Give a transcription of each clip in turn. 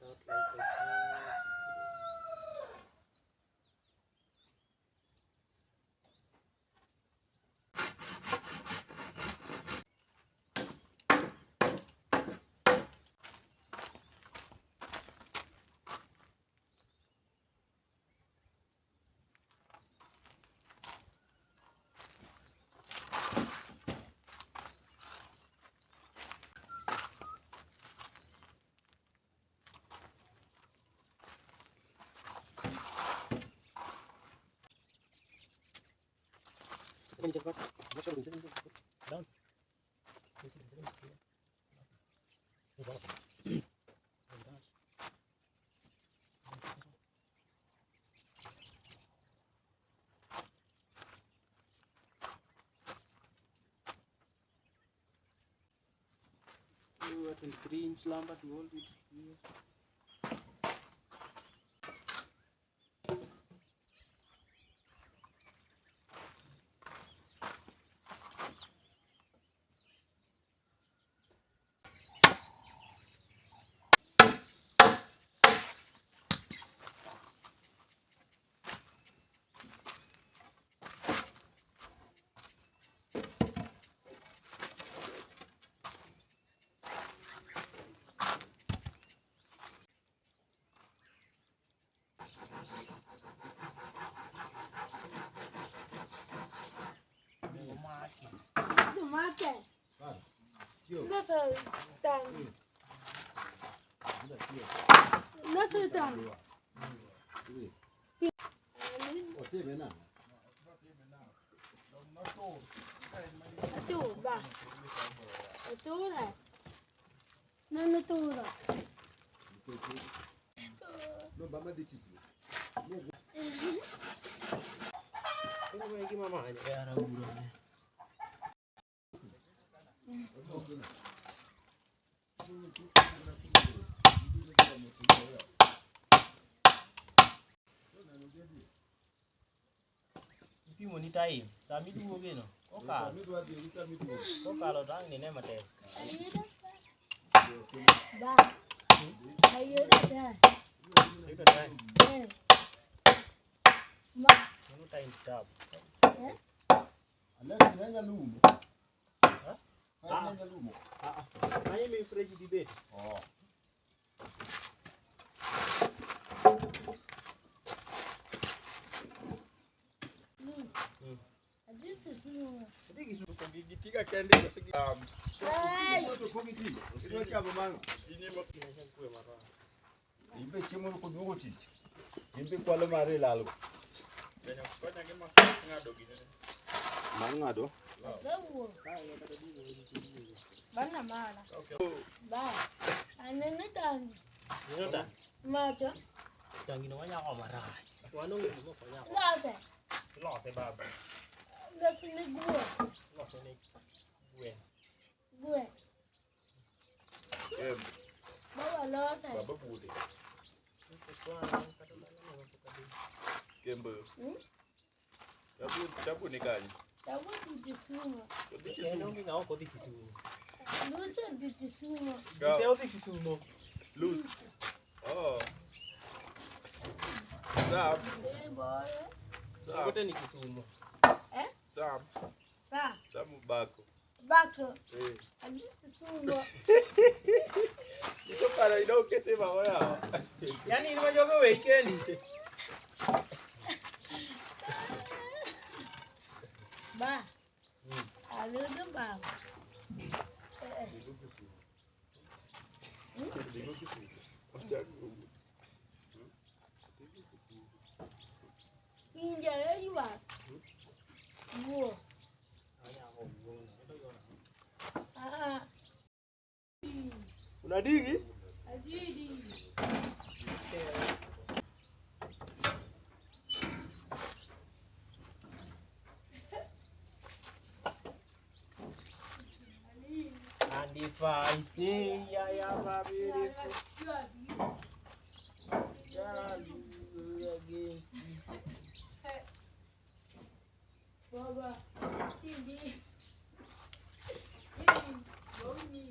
out like this. Just got much of incident down. So at 3-inch lamba to hold it here. Ipi money time. Sami tu oke no. Oka. Oka lo tang ni ne mate. Ba. Ayo dah. Itu dah. Ma. Manu time stop. Ala nanya lumu. Hah? Nanya lumu. Nanya me fridge di bed. Oh. Tiga kende segi itu komiti itu siapa bang ini mau kinasang kue marah imbe cemol ko dogoti imbe kwala mare lalu banyak banyak yang makan ngado gini mana ngado mana mana oke ba anene tang ini dah macho tang ini banyak kok marah wanu ini mau banyak lo se baba lo sini gue bawa lo teh baba bude kembe cabu ni kan cabu di semua ngi ngau ko di semua lu di semua di semua lu oh sam boy sam ko ni semua sam bako ali semua itu para ino que se va ahora ya ni no yo que weekend ba ali do ba digo que sí pinja iwa wo unadigi adidi and if I say ya babiri against me baba TV Boni.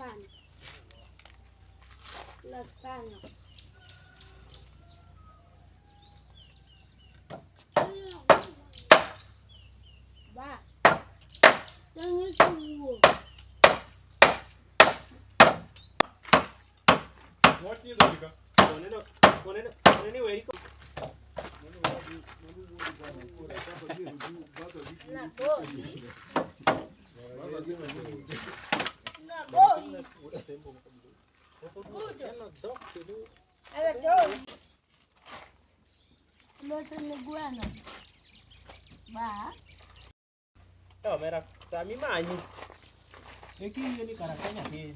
sana. Kula sana. Ba. Jangan semua. What is it? Konene weri ko. Nak boi. Nak boi. Ada jauh. Lo senegwana. Ba. Oh, mera sami manyi. Eki ni kara Kenya ke.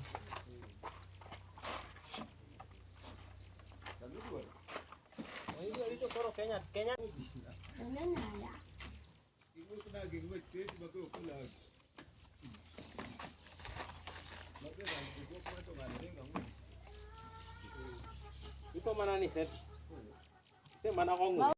Hiyo hiyo koro Kenya. Nana ya. Iko mana ni set. Se mana kongu.